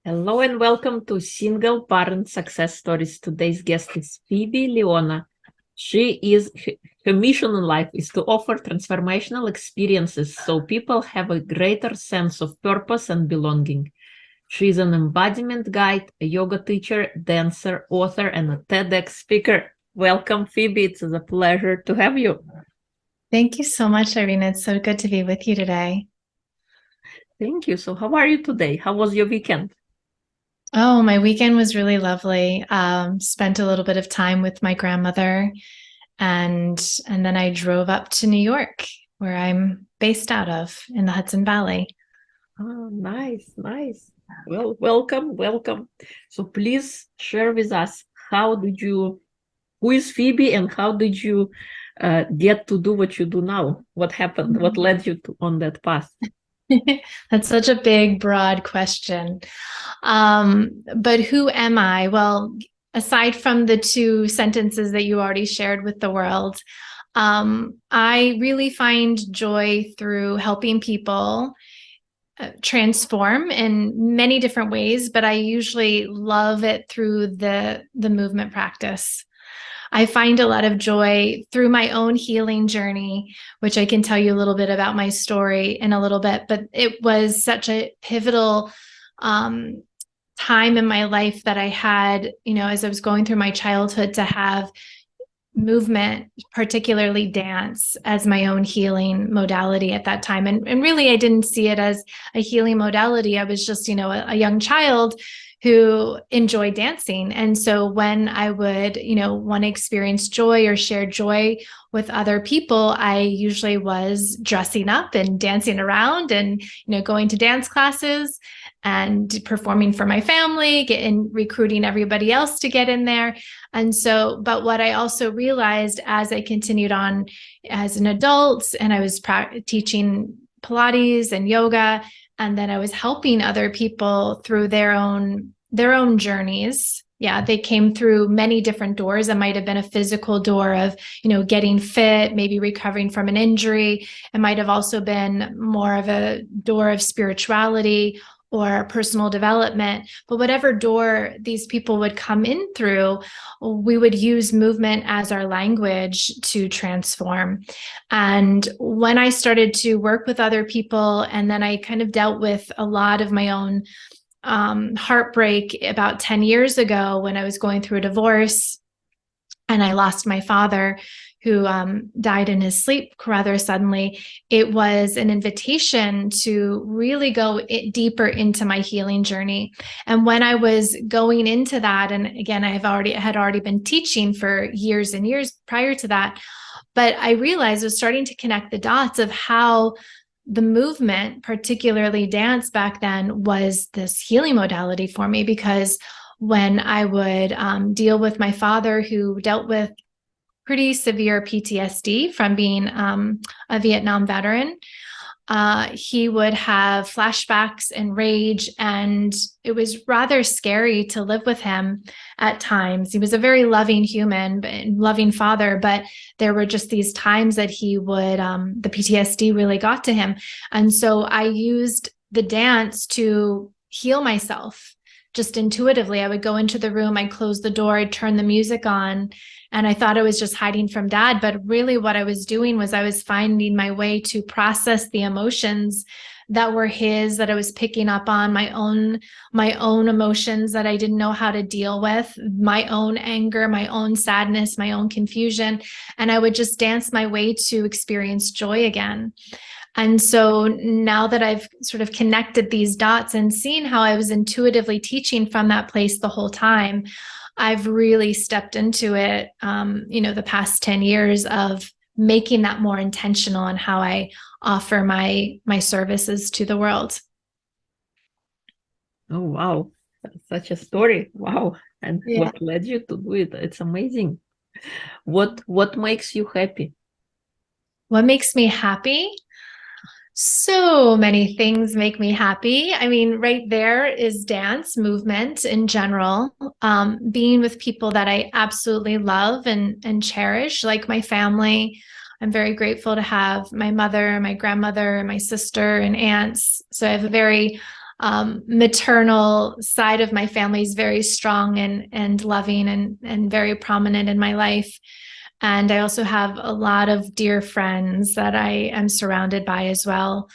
Hello and welcome to Single Parent Success Stories. Today's guest is Phoebe Leona. Her mission in life is to offer transformational experiences so people have a greater sense of purpose and belonging. She is an embodiment guide, a yoga teacher, dancer, author, and a TEDx speaker. Welcome, Phoebe. It's a pleasure to have you. Thank you so much, Irina. It's so good to be with you today. Thank you. So, how are you today? How was your weekend? Oh, my weekend was really lovely. Spent a little bit of time with my grandmother, and then I drove up to New York, where I'm based out of in the Hudson Valley. Oh, nice, nice. Well, welcome. So please share with us who is Phoebe and how did you get to do what you do now? What happened? What led you on that path? That's such a big, broad question. But who am I? Well, aside from the two sentences that you already shared with the world, I really find joy through helping people transform in many different ways, but I usually love it through the movement practice. I find a lot of joy through my own healing journey, which I can tell you a little bit about my story in a little bit, but it was such a pivotal time in my life that I had, as I was going through my childhood, to have movement, particularly dance, as my own healing modality at that time. And really, I didn't see it as a healing modality. I was just, a young child who enjoyed dancing. And so when I would, want to experience joy or share joy with other people, I usually was dressing up and dancing around and, going to dance classes and performing for my family, recruiting everybody else to get in there. And so, but what I also realized as I continued on as an adult and I was teaching Pilates and yoga, and then I was helping other people through their own journeys. Yeah, they came through many different doors. It might have been a physical door of, getting fit, maybe recovering from an injury. It might have also been more of a door of spirituality or personal development. But whatever door these people would come in through, we would use movement as our language to transform. And when I started to work with other people, and then I kind of dealt with a lot of my own heartbreak about 10 years ago when I was going through a divorce and I lost my father, who died in his sleep rather suddenly. It was an invitation to really go deeper into my healing journey. And when I was going into that, and again, I had already been teaching for years and years prior to that, but I realized I was starting to connect the dots of how the movement, particularly dance back then, was this healing modality for me, because when I would deal with my father, who dealt with pretty severe PTSD from being a Vietnam veteran, he would have flashbacks and rage, and it was rather scary to live with him at times. He was a very loving human, loving father, but there were just these times that he would, the PTSD really got to him. And so I used the dance to heal myself. Just intuitively, I would go into the room, I'd close the door, I'd turn the music on, and I thought I was just hiding from Dad. But really what I was doing was I was finding my way to process the emotions that were his, that I was picking up on, my own emotions that I didn't know how to deal with, my own anger, my own sadness, my own confusion. And I would just dance my way to experience joy again. And so now that I've sort of connected these dots and seen how I was intuitively teaching from that place the whole time, I've really stepped into it, the past 10 years of making that more intentional in how I offer my services to the world. Oh, wow. That's such a story. Wow. And Yeah. what led you to do it? It's amazing. What makes you happy? What makes me happy? So many things make me happy. I mean, right there is dance, movement in general, being with people that I absolutely love and cherish, like my family. I'm very grateful to have my mother, my grandmother, my sister, and aunts. So I have a very maternal side of my family is very strong and loving and very prominent in my life. And I also have a lot of dear friends that I am surrounded by as well.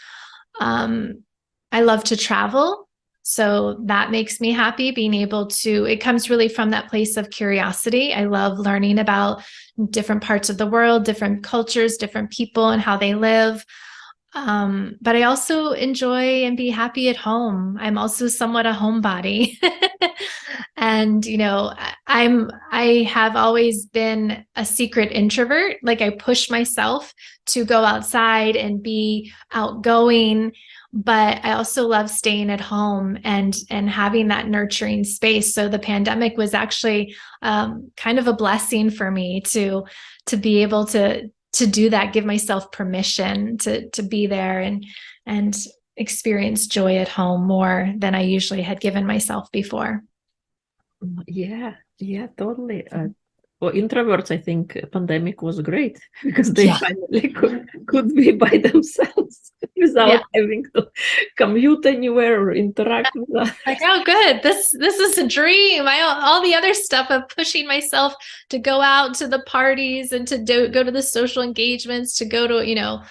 I love to travel. So that makes me happy, being able to, it comes really from that place of curiosity. I love learning about different parts of the world, different cultures, different people and how they live. But I also enjoy and be happy at home. I'm also somewhat a homebody. And, you know, I have always been a secret introvert. Like I push myself to go outside and be outgoing, but I also love staying at home and having that nurturing space. So the pandemic was actually kind of a blessing for me to be able to do that, give myself permission to be there and experience joy at home more than I usually had given myself before. Yeah, totally. For introverts, I think pandemic was great because they finally could be by themselves without having to commute anywhere or interact with others. Like, oh, good. This is a dream. All the other stuff of pushing myself to go out to the parties and to go to the social engagements, to go to, you know,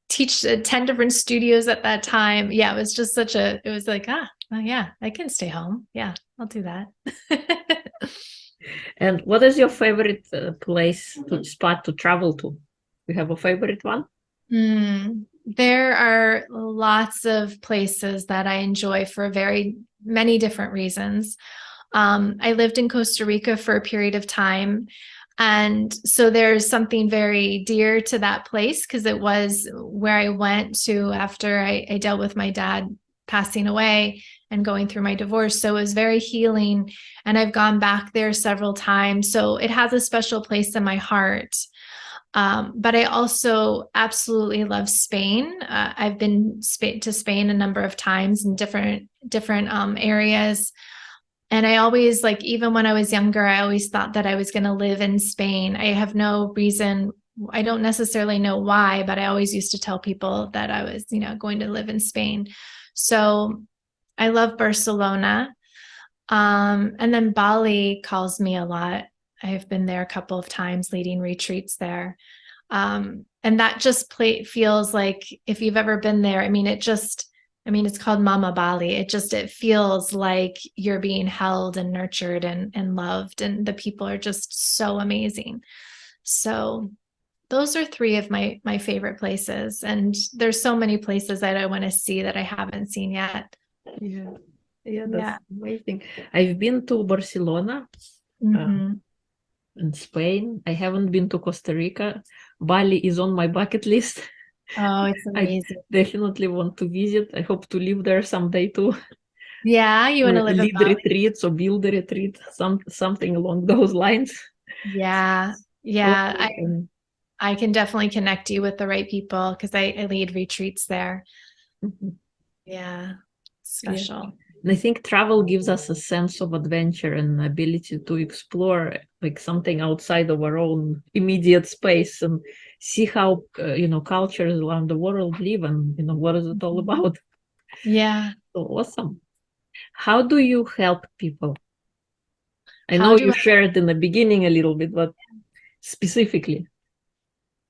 teach 10 different studios at that time. Yeah, it was just it was like, yeah, I can stay home. Yeah, I'll do that. And what is your favorite spot to travel to? You have a favorite one? There are lots of places that I enjoy for very many different reasons. I lived in Costa Rica for a period of time. And so there's something very dear to that place because it was where I went to after I dealt with my dad passing away and going through my divorce. So it was very healing. And I've gone back there several times. So it has a special place in my heart. But I also absolutely love Spain. I've been to Spain a number of times in different areas. And I always, like, even when I was younger, I always thought that I was going to live in Spain. I have no reason. I don't necessarily know why, but I always used to tell people that I was, going to live in Spain. So I love Barcelona. And then Bali calls me a lot. I've been there a couple of times leading retreats there. And that just feels like, if you've ever been there, it's called Mama Bali. It feels like you're being held and nurtured and loved, and the people are just so amazing. So those are three of my favorite places. And there's so many places that I want to see that I haven't seen yet. Yeah, that's amazing. I've been to Barcelona, in Spain. I haven't been to Costa Rica. Bali is on my bucket list. Oh, it's amazing. I definitely want to visit. I hope to live there someday too. Yeah, you want to live lead retreats or build a retreat, something along those lines. Yeah. I can definitely connect you with the right people because I lead retreats there. Yeah, special. Yeah. And I think travel gives us a sense of adventure and ability to explore like something outside of our own immediate space and see how cultures around the world live and what is it all about. Yeah. So awesome. How do you help people? I know you shared in the beginning a little bit, but specifically.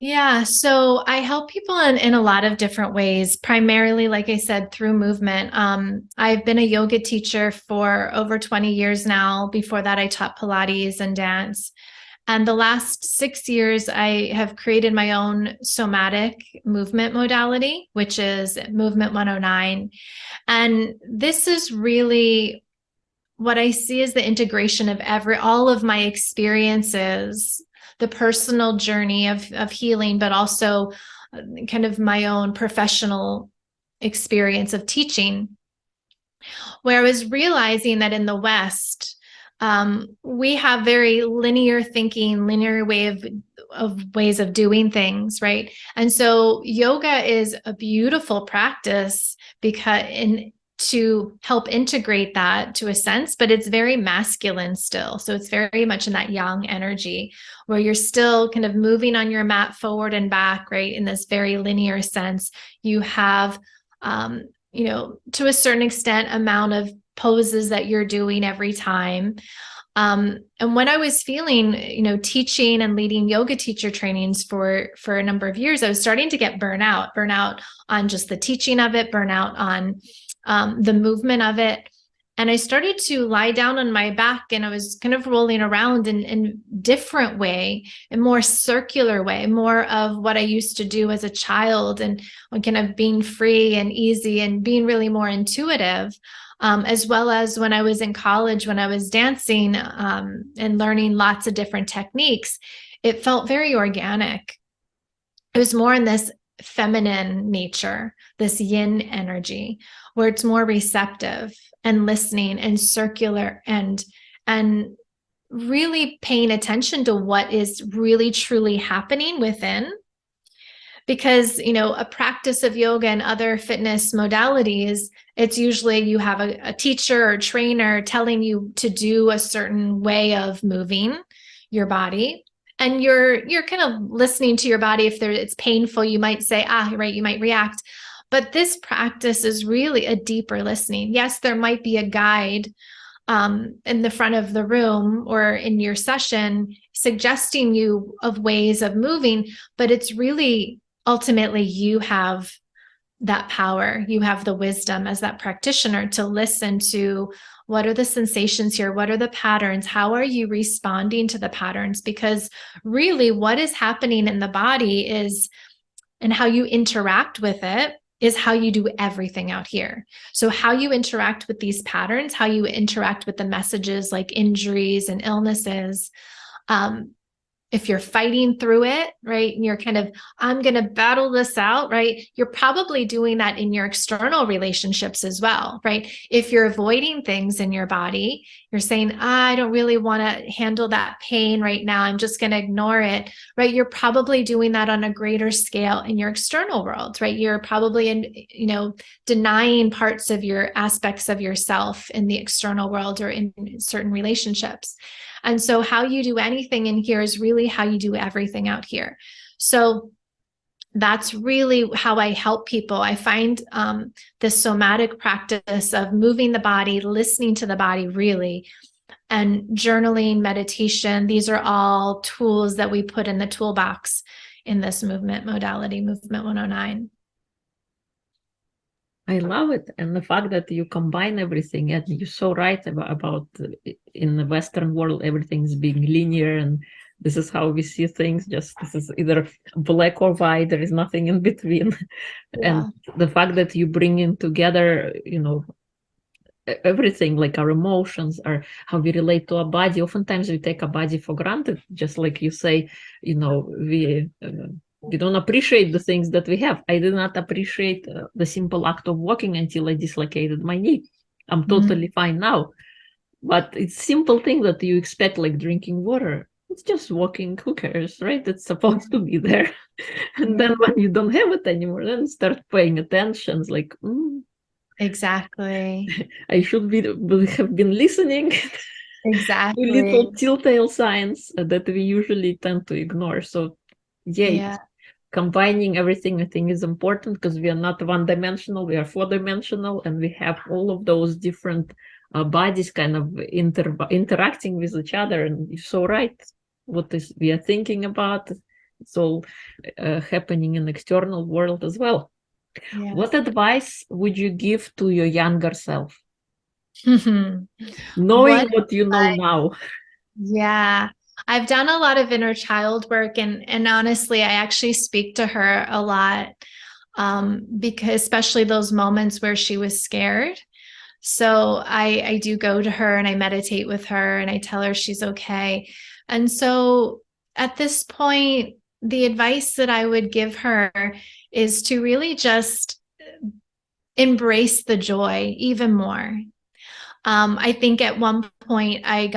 Yeah, so I help people in a lot of different ways, primarily, like I said, through movement. I've been a yoga teacher for over 20 years now. Before that, I taught Pilates and dance. And the last 6 years, I have created my own somatic movement modality, which is Movement 109. And this is really what I see as the integration of all of my experiences, the personal journey of healing, but also kind of my own professional experience of teaching, where I was realizing that in the West, we have very linear thinking, linear ways of doing things, right? And so yoga is a beautiful practice to help integrate that to a sense, but it's very masculine still. So it's very much in that yang energy where you're still kind of moving on your mat forward and back, right? In this very linear sense, you have to a certain extent, amount of poses that you're doing every time. And when I was feeling, teaching and leading yoga teacher trainings for a number of years, I was starting to get burnout on just the teaching of it, burnout on the movement of it. And I started to lie down on my back, and I was kind of rolling around in different way, a more circular way, more of what I used to do as a child, and kind of being free and easy and being really more intuitive. As well as when I was in college, when I was dancing and learning lots of different techniques, it felt very organic. It was more in this feminine nature, this yin energy, where it's more receptive and listening and circular and really paying attention to what is really truly happening within. Because, a practice of yoga and other fitness modalities, it's usually you have a teacher or trainer telling you to do a certain way of moving your body. And you're kind of listening to your body. If it's painful, you might say, right, you might react. But this practice is really a deeper listening. Yes, there might be a guide in the front of the room or in your session suggesting you of ways of moving, but it's really ultimately you have that power. You have the wisdom as that practitioner to listen to what are the sensations here? What are the patterns? How are you responding to the patterns? Because really what is happening in the body is, and how you interact with it is how you do everything out here. So how you interact with these patterns, how you interact with the messages like injuries and illnesses, if you're fighting through it, right, and you're kind of, I'm going to battle this out, right, you're probably doing that in your external relationships as well, right? If you're avoiding things in your body, you're saying, I don't really want to handle that pain right now, I'm just going to ignore it, right? You're probably doing that on a greater scale in your external world, right? You're probably denying parts of your aspects of yourself in the external world or in certain relationships. And so how you do anything in here is really how you do everything out here. So that's really how I help people. I find this somatic practice of moving the body, listening to the body really, and journaling, meditation. These are all tools that we put in the toolbox in this movement modality, Movement 109. I love it. And the fact that you combine everything, and you're so right about in the Western world, everything's being linear, and this is how we see things. Just this is either black or white. There is nothing in between. Yeah. And the fact that you bring in together, everything, like our emotions or how we relate to our body. Oftentimes we take a body for granted, just like you say, we don't appreciate the things that we have. I did not appreciate the simple act of walking until I dislocated my knee. I'm totally fine now. But it's simple thing that you expect, like drinking water. It's just walking. Who cares, right? It's supposed to be there. And then when you don't have it anymore, then start paying attention. It's like, Exactly. I should have been listening. Exactly. To little telltale signs that we usually tend to ignore. So yeah. Combining everything, I think, is important because we are not one-dimensional, we are four-dimensional, and we have all of those different bodies kind of interacting with each other. And you're so right. What is we are thinking about, it's all happening in the external world as well. Yes. What advice would you give to your younger self? Knowing what you know now. Yeah. I've done a lot of inner child work, and honestly, I actually speak to her a lot because especially those moments where she was scared. So I do go to her and I meditate with her and I tell her she's okay. And so at this point, the advice that I would give her is to really just embrace the joy even more. I think at one point I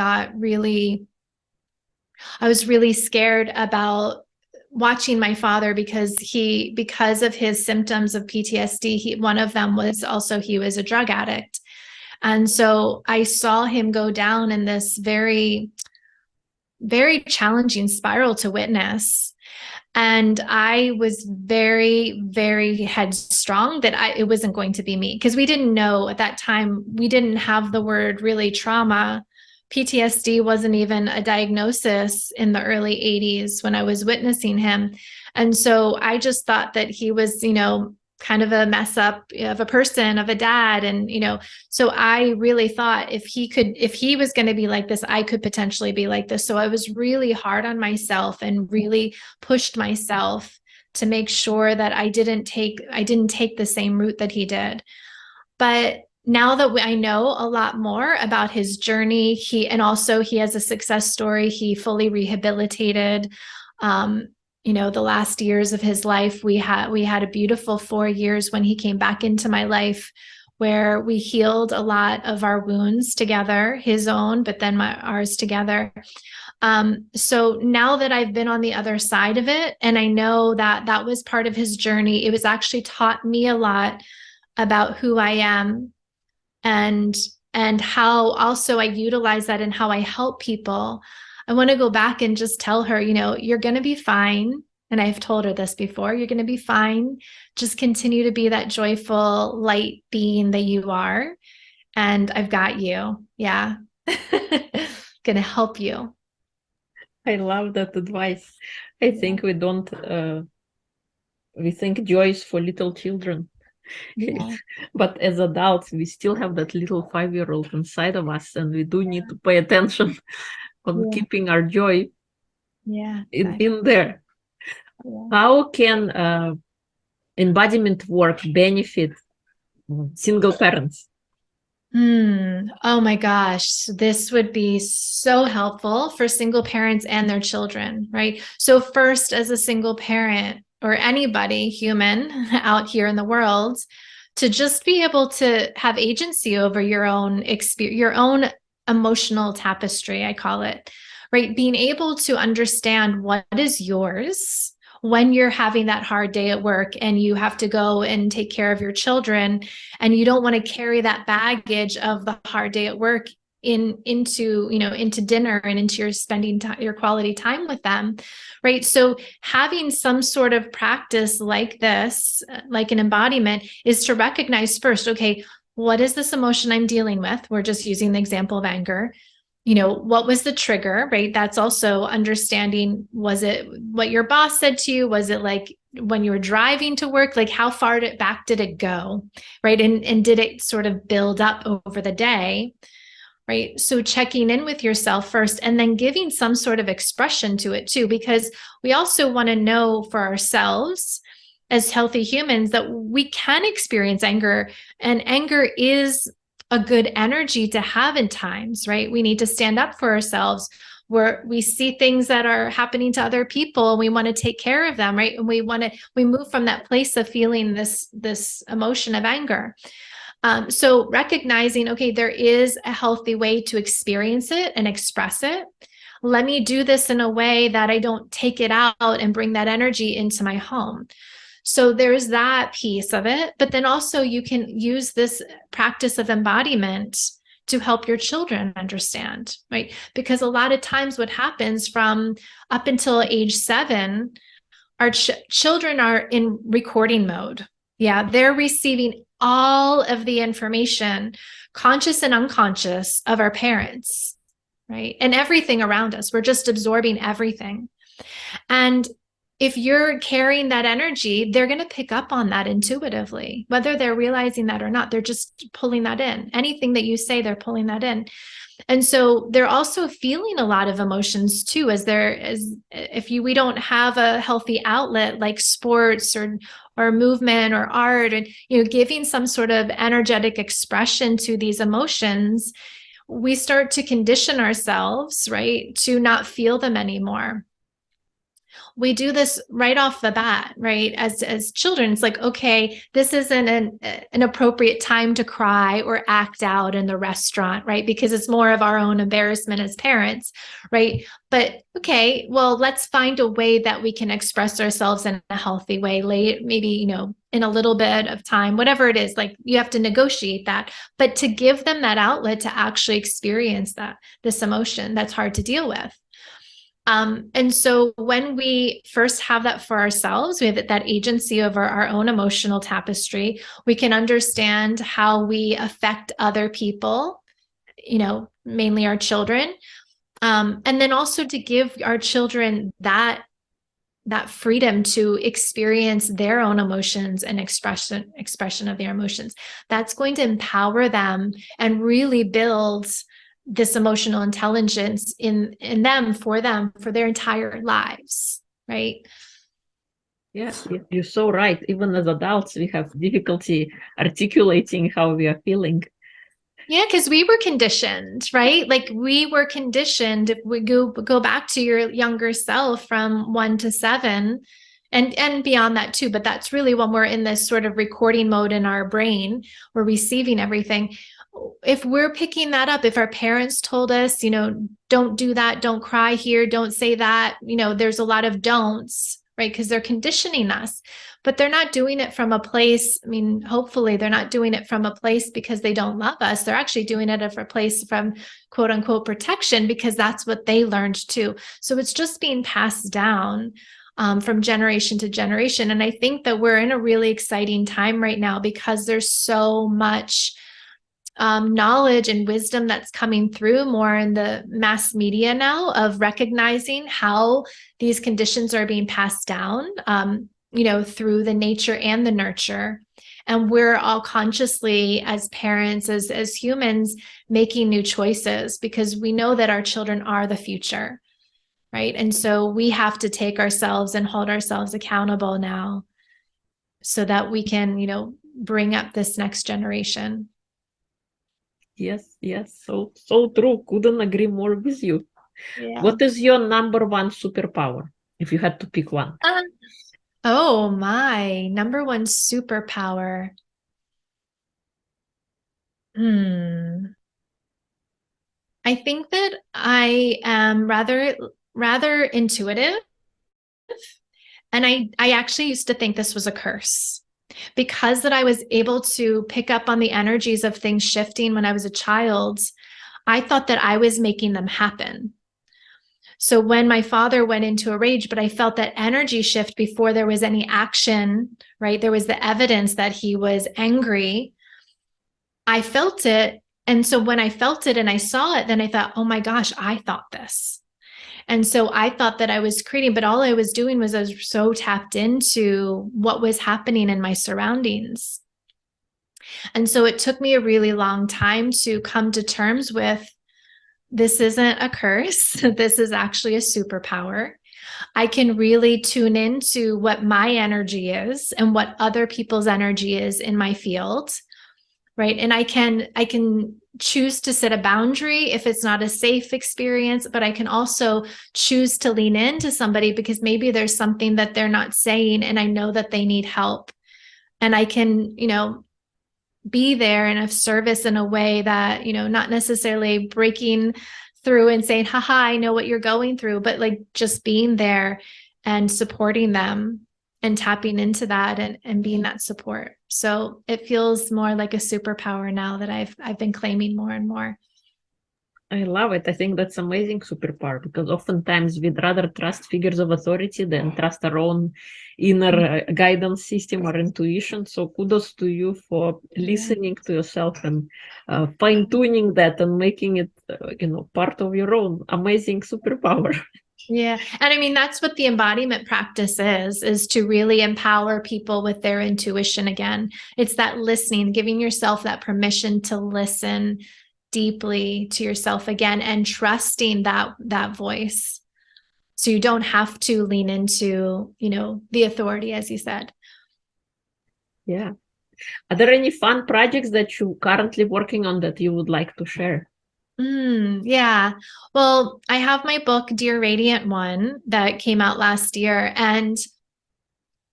was really scared about watching my father because of his symptoms of PTSD. One of them was also he was a drug addict. And so I saw him go down in this very, very challenging spiral to witness. And I was very, very headstrong that it wasn't going to be me, because we didn't know at that time, we didn't have the word really trauma. PTSD wasn't even a diagnosis in the early 80s when I was witnessing him. And so I just thought that he was, kind of a mess up of a person, of a dad. And, so I really thought if he was going to be like this, I could potentially be like this. So I was really hard on myself and really pushed myself to make sure that I didn't take the same route that he did. But now that I know a lot more about his journey, he has a success story. He fully rehabilitated. The last years of his life, we had a beautiful 4 years when he came back into my life, where we healed a lot of our wounds together, his own, but then ours together. So now that I've been on the other side of it, and I know that that was part of his journey, it was actually taught me a lot about who I am, and how also I utilize that in how I help people. I want to go back and just tell her, you're going to be fine. And I've told her this before, you're going to be fine. Just continue to be that joyful light being that you are. And I've got you. Yeah. Going to help you. I love that advice. I think we don't, we think joy is for little children. Yeah. But as adults, we still have that little 5-year-old inside of us, and we do need to pay attention on keeping our joy in there. Yeah. How can embodiment work benefit single parents? Oh my gosh, this would be so helpful for single parents and their children, right? So first, as a single parent or anybody human out here in the world, to just be able to have agency over your own experience, your own emotional tapestry, I call it, right? Being able to understand what is yours when you're having that hard day at work and you have to go and take care of your children, and you don't want to carry that baggage of the hard day at work into dinner and into your spending your quality time with them, right? So having some sort of practice like this, like an embodiment, is to recognize first, okay, what is this emotion I'm dealing with? We're just using the example of anger. What was the trigger, right? That's also understanding, was it what your boss said to you? Was it like when you were driving to work? Like how far back did it go, right? And did it sort of build up over the day, right? So checking in with yourself first, and then giving some sort of expression to it too, because we also want to know for ourselves as healthy humans that we can experience anger, and anger is a good energy to have in times, right? We need to stand up for ourselves, where we see things that are happening to other people and we want to take care of them, right? And we move from that place of feeling this emotion of anger. So recognizing, okay, there is a healthy way to experience it and express it. Let me do this in a way that I don't take it out and bring that energy into my home. So there's that piece of it. But then also you can use this practice of embodiment to help your children understand, right? Because a lot of times what happens from up until age 7, our children are in recording mode. Yeah, they're receiving all of the information, conscious and unconscious, of our parents, right? And everything around us. We're just absorbing everything. And if you're carrying that energy, they're going to pick up on that intuitively, whether they're realizing that or not. They're just pulling that in. Anything that you say, they're pulling that in. And so they're also feeling a lot of emotions too, we don't have a healthy outlet like sports or movement or art, and giving some sort of energetic expression to these emotions, we start to condition ourselves, right, to not feel them anymore. We do this right off the bat, right? As children, it's like, okay, this isn't an appropriate time to cry or act out in the restaurant, right? Because it's more of our own embarrassment as parents, right? But okay, well, let's find a way that we can express ourselves in a healthy way, maybe, in a little bit of time, whatever it is, like you have to negotiate that, but to give them that outlet to actually experience this emotion that's hard to deal with. And so when we first have that for ourselves, we have that agency over our own emotional tapestry, we can understand how we affect other people, mainly our children. And then also to give our children that freedom to experience their own emotions and expression of their emotions. That's going to empower them and really build this emotional intelligence in them, for their entire lives, right? Yes, you're so right. Even as adults, we have difficulty articulating how we are feeling. Yeah, because we were conditioned, right? Like we were conditioned. If we go back to your younger self from 1 to 7, and beyond that too, but that's really when we're in this sort of recording mode in our brain, we're receiving everything. If we're picking that up, if our parents told us, don't do that, don't cry here, don't say that, there's a lot of don'ts, right? Because they're conditioning us. But they're not doing it from a place. I mean, hopefully they're not doing it from a place because they don't love us. They're actually doing it from a place from quote unquote protection, because that's what they learned too. So it's just being passed down from generation to generation. And I think that we're in a really exciting time right now because there's so much knowledge and wisdom that's coming through more in the mass media now, of recognizing how these conditions are being passed down, through the nature and the nurture. And we're all consciously, as parents, as humans, making new choices because we know that our children are the future, right? And so we have to take ourselves and hold ourselves accountable now so that we can, bring up this next generation. Yes, so true. Couldn't agree more with you. Yeah. What is your number one superpower, if you had to pick one? Oh, my number one superpower. I think that I am rather intuitive. And I actually used to think this was a curse, because that I was able to pick up on the energies of things shifting when I was a child. I thought that I was making them happen. So when my father went into a rage, but I felt that energy shift before there was any action, right? There was the evidence that he was angry. I felt it. And so when I felt it and I saw it, then I thought, oh my gosh, I thought this. And so I thought that I was creating, but all I was doing was I was so tapped into what was happening in my surroundings. And so it took me a really long time to come to terms with, this isn't a curse. This is actually a superpower. I can really tune into what my energy is and what other people's energy is in my field, right? And I can choose to set a boundary if it's not a safe experience, but I can also choose to lean into somebody because maybe there's something that they're not saying and I know that they need help. And I can, be there and of service in a way that, not necessarily breaking through and saying, haha, I know what you're going through, but like just being there and supporting them and tapping into that and being that support. So it feels more like a superpower now that I've been claiming more and more. I love it. I think that's amazing superpower, because oftentimes we'd rather trust figures of authority than trust our own inner guidance system or intuition. So kudos to you for listening to yourself and fine-tuning that and making it, part of your own amazing superpower. Yeah. And I mean, that's what the embodiment practice is to really empower people with their intuition again. It's that listening, giving yourself that permission to listen deeply to yourself again and trusting that voice. So you don't have to lean into, the authority, as you said. Yeah. Are there any fun projects that you're currently working on that you would like to share? Yeah. Well, I have my book, Dear Radiant One, that came out last year. And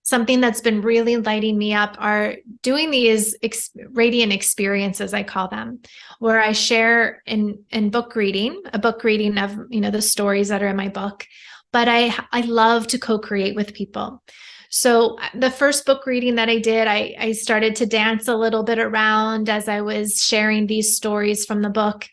something that's been really lighting me up are doing these radiant experiences, I call them, where I share in book reading, a book reading of, the stories that are in my book. But I love to co-create with people. So the first book reading that I did, I started to dance a little bit around as I was sharing these stories from the book.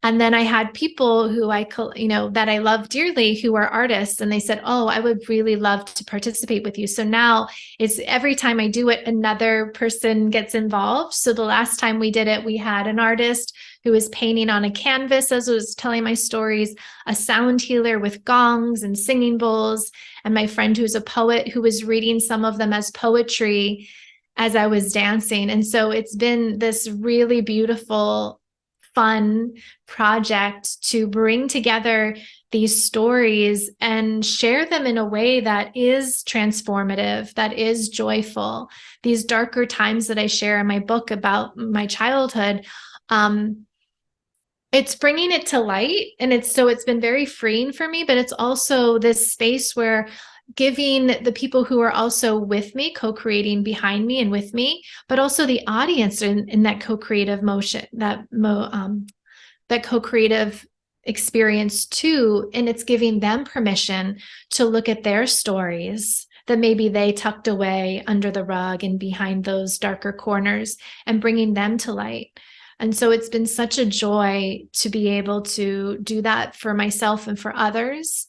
And then I had people who that I love dearly who are artists, and they said, "Oh, I would really love to participate with you." So now it's every time I do it, another person gets involved. So the last time we did it, we had an artist who was painting on a canvas as I was telling my stories, a sound healer with gongs and singing bowls, and my friend who's a poet who was reading some of them as poetry as I was dancing. And so it's been this really beautiful, fun project to bring together these stories and share them in a way that is transformative, that is joyful. These darker times that I share in my book about my childhood, it's bringing it to light. And it's been very freeing for me, but it's also this space where giving the people who are also with me, co-creating behind me and with me, but also the audience in that co-creative motion, that co-creative experience too. And it's giving them permission to look at their stories that maybe they tucked away under the rug and behind those darker corners, and bringing them to light. And so it's been such a joy to be able to do that for myself and for others.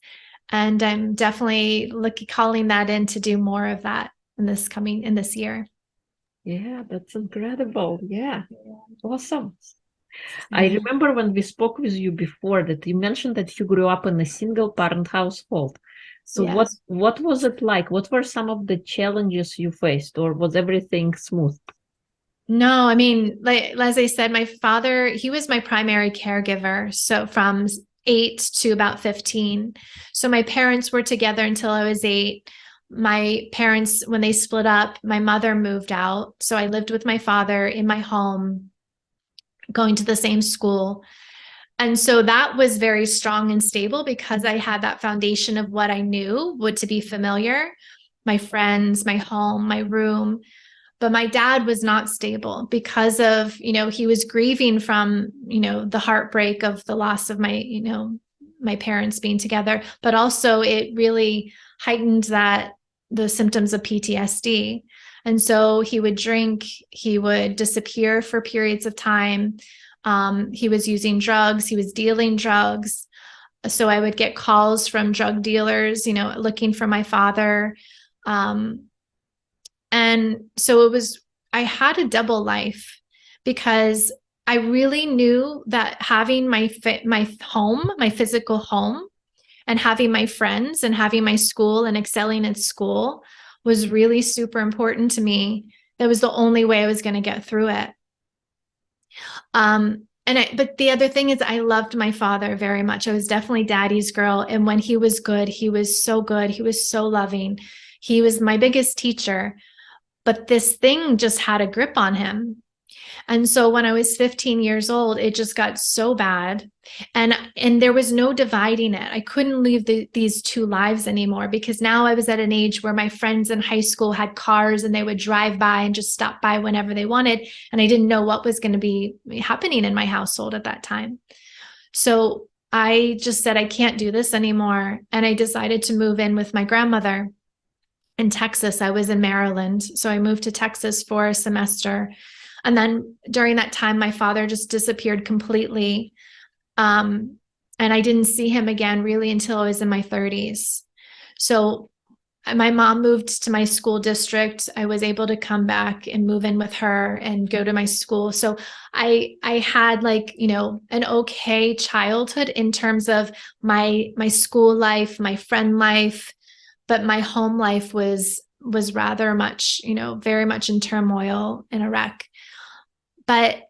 And I'm definitely calling that in to do more of that in this year. Yeah, that's incredible. Yeah, awesome. I remember when we spoke with you before that you mentioned that you grew up in a single parent household. So Yes. what was it like? What were some of the challenges you faced, or was everything smooth? No, I mean, like as I said, my father, he was my primary caregiver. So from 8 to about 15. So my parents were together until I was 8. My parents, when they split up, my mother moved out. So I lived with my father in my home, going to the same school. And so that was very strong and stable because I had that foundation of what I knew would to be familiar, my friends, my home, my room. But my dad was not stable because of, he was grieving from, the heartbreak of the loss of my parents being together, but also it really heightened the symptoms of PTSD. And so he would drink, he would disappear for periods of time. He was using drugs, he was dealing drugs. So I would get calls from drug dealers, looking for my father. And so I had a double life because I really knew that having my home, my physical home, and having my friends and having my school and excelling at school was really super important to me. That was the only way I was going to get through it. But the other thing is I loved my father very much. I was definitely daddy's girl. And when he was good, he was so good. He was so loving. He was my biggest teacher. But this thing just had a grip on him. And so when I was 15 years old, it just got so bad. And there was no dividing it. I couldn't leave these two lives anymore because now I was at an age where my friends in high school had cars and they would drive by and just stop by whenever they wanted. And I didn't know what was going to be happening in my household at that time. So I just said, I can't do this anymore. And I decided to move in with my grandmother in Texas. I was in Maryland. So I moved to Texas for a semester. And then during that time, my father just disappeared completely. And I didn't see him again really until I was in my 30s. So my mom moved to my school district. I was able to come back and move in with her and go to my school. So I had an okay childhood in terms of my school life, my friend life, but my home life was rather much, very much in turmoil and a wreck. But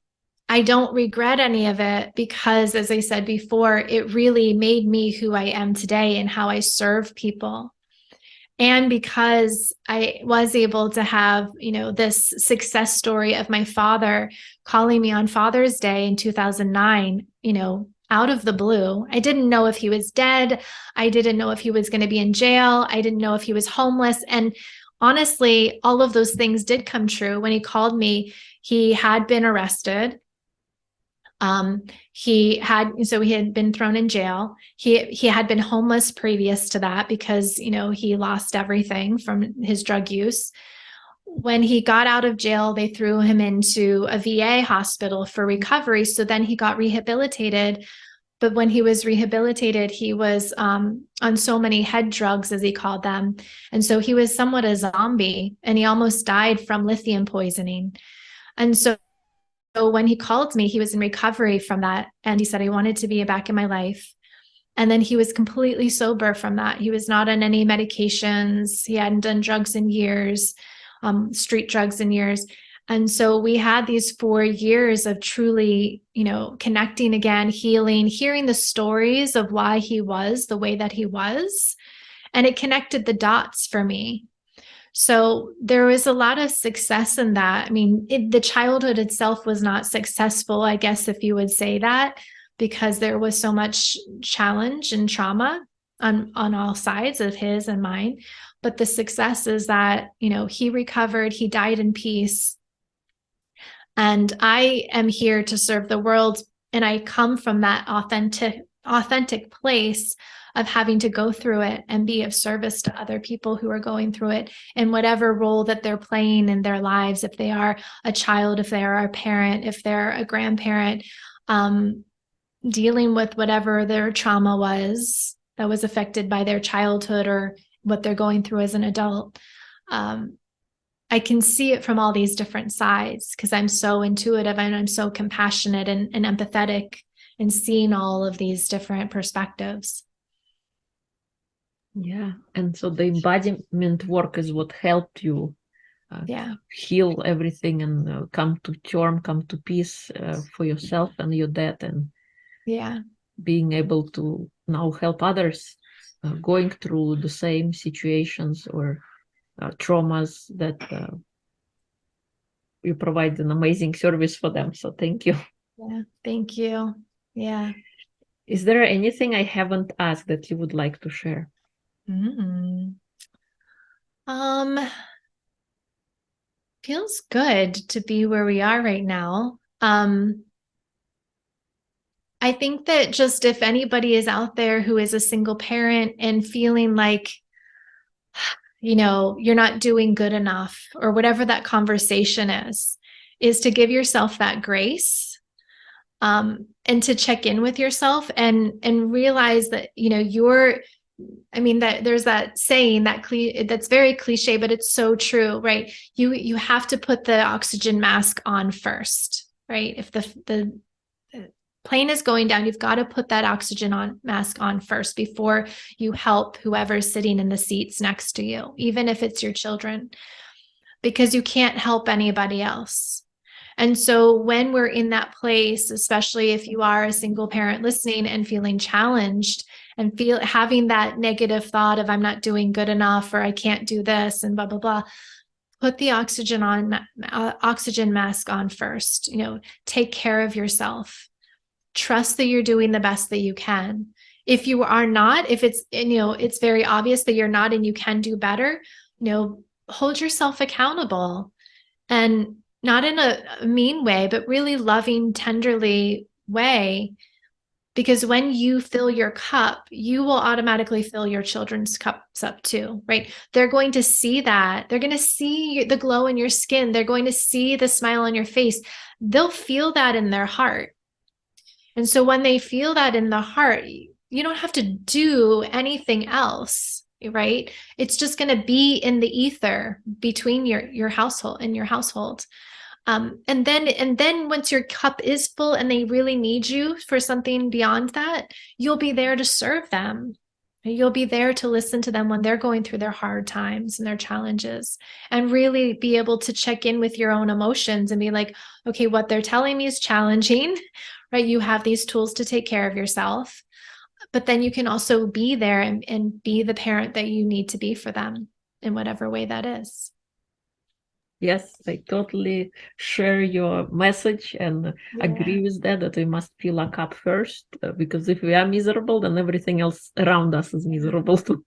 I don't regret any of it because, as I said before, it really made me who I am today and how I serve people. And because I was able to have, this success story of my father calling me on Father's Day in 2009, out of the blue. I didn't know if he was dead. I didn't know if he was going to be in jail. I didn't know if he was homeless. And honestly, all of those things did come true. When he called me, he had been arrested. He had been thrown in jail. He had been homeless previous to that because, he lost everything from his drug use. when he got out of jail, they threw him into a VA hospital for recovery. So then he got rehabilitated. But when he was rehabilitated, he was on so many head drugs, as he called them. And so he was somewhat a zombie, and he almost died from lithium poisoning. And so when he called me, he was in recovery from that. And he said, I wanted to be back in my life. And then he was completely sober from that. He was not on any medications. He hadn't done drugs in years, street drugs in years. And so we had these 4 years of truly, connecting again, healing, hearing the stories of why he was the way that he was. And it connected the dots for me. So there was a lot of success in that. I mean, the childhood itself was not successful, I guess, if you would say that, because there was so much challenge and trauma on all sides of his and mine. But the success is that, he recovered, he died in peace. And I am here to serve the world. And I come from that authentic place of having to go through it and be of service to other people who are going through it in whatever role that they're playing in their lives. If they are a child, if they are a parent, if they're a grandparent, dealing with whatever their trauma was that was affected by their childhood or what they're going through as an adult. I can see it from all these different sides because I'm so intuitive and I'm so compassionate and empathetic in seeing all of these different perspectives. Yeah. And so the embodiment work is what helped you heal everything and come to peace for yourself and your dad, and being able to now help others going through the same situations or traumas, that you provide an amazing service for them. So thank you. Yeah, thank you. Yeah. Is there anything I haven't asked that you would like to share? Feels good to be where we are right now. I think that just if anybody is out there who is a single parent and feeling like, you're not doing good enough, or whatever that conversation is to give yourself that grace, and to check in with yourself and realize that, that there's that saying that's very cliche, but it's so true, right? You have to put the oxygen mask on first, right? If the plane is going down, you've got to put that mask on first before you help whoever's sitting in the seats next to you, even if it's your children, because you can't help anybody else. And so when we're in that place, especially if you are a single parent listening and feeling challenged and having that negative thought of I'm not doing good enough, or I can't do this and blah, blah, blah, put the oxygen mask on first. Take care of yourself. Trust that you're doing the best that you can. If you are not, if it's very obvious that you're not and you can do better, hold yourself accountable, and not in a mean way, but really loving, tenderly way. Because when you fill your cup, you will automatically fill your children's cups up too, right? They're going to see that. They're going to see the glow in your skin. They're going to see the smile on your face. They'll feel that in their heart. And so when they feel that in the heart, you don't have to do anything else, right? It's just going to be in the ether between your household and your household. And then once your cup is full and they really need you for something beyond that, you'll be there to serve them. You'll be there to listen to them when they're going through their hard times and their challenges, and really be able to check in with your own emotions and be like, okay, what they're telling me is challenging, right? You have these tools to take care of yourself, but then you can also be there and be the parent that you need to be for them in whatever way that is. Yes, I totally share your message and agree with that we must fill our cup first, because if we are miserable, then everything else around us is miserable too.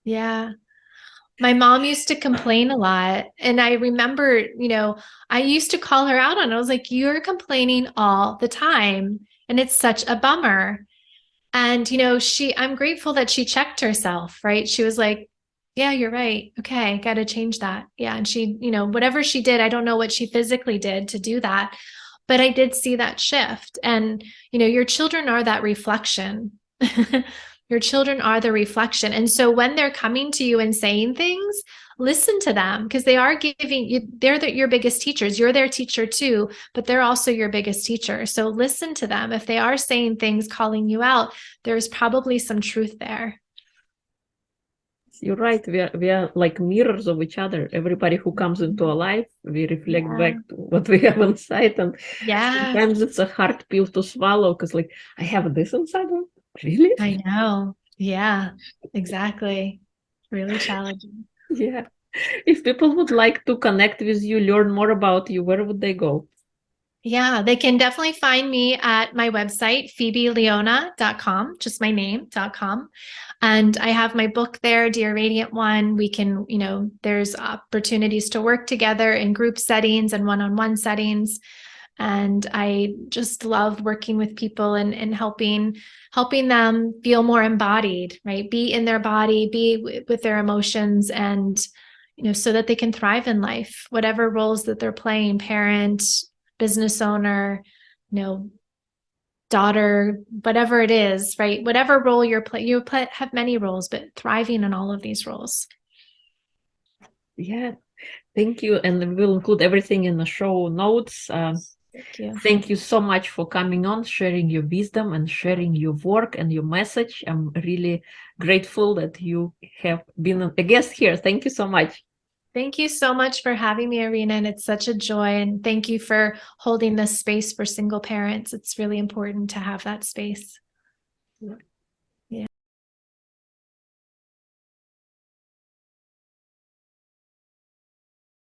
Yeah. My mom used to complain a lot. And I remember, I used to call her out on it. I was like, you're complaining all the time, and it's such a bummer. And, I'm grateful that she checked herself, right? She was like, Yeah, you're right. Okay, got to change that. Yeah, and she, whatever she did, I don't know what she physically did to do that, but I did see that shift. And, your children are that reflection. Your children are the reflection. And so when they're coming to you and saying things, listen to them, because they are giving you, your biggest teachers. You're their teacher too, but they're also your biggest teacher. So listen to them. If they are saying things, calling you out, there's probably some truth there. You're right. We are like mirrors of each other. Everybody who comes into our life, we reflect back to what we have inside. And sometimes it's a hard pill to swallow because, like, I have this inside. Really? I know. Yeah, exactly. Really challenging. Yeah. If people would like to connect with you, learn more about you, where would they go? Yeah, they can definitely find me at my website, phoebeleona.com, just my name.com. And I have my book there, Dear Radiant One. We can, there's opportunities to work together in group settings and one-on-one settings. And I just love working with people and helping them feel more embodied, right? Be in their body, be with their emotions, and so that they can thrive in life, whatever roles that they're playing, parent, business owner, daughter, whatever it is, right? Whatever role you're playing, have many roles, but thriving in all of these roles. Yeah, thank you. And we'll include everything in the show notes. Thank you. Thank you so much for coming on, sharing your wisdom and sharing your work and your message. I'm really grateful that you have been a guest here. Thank you so much. Thank you so much for having me, Irina. And it's such a joy. And thank you for holding this space for single parents. It's really important to have that space. Yeah.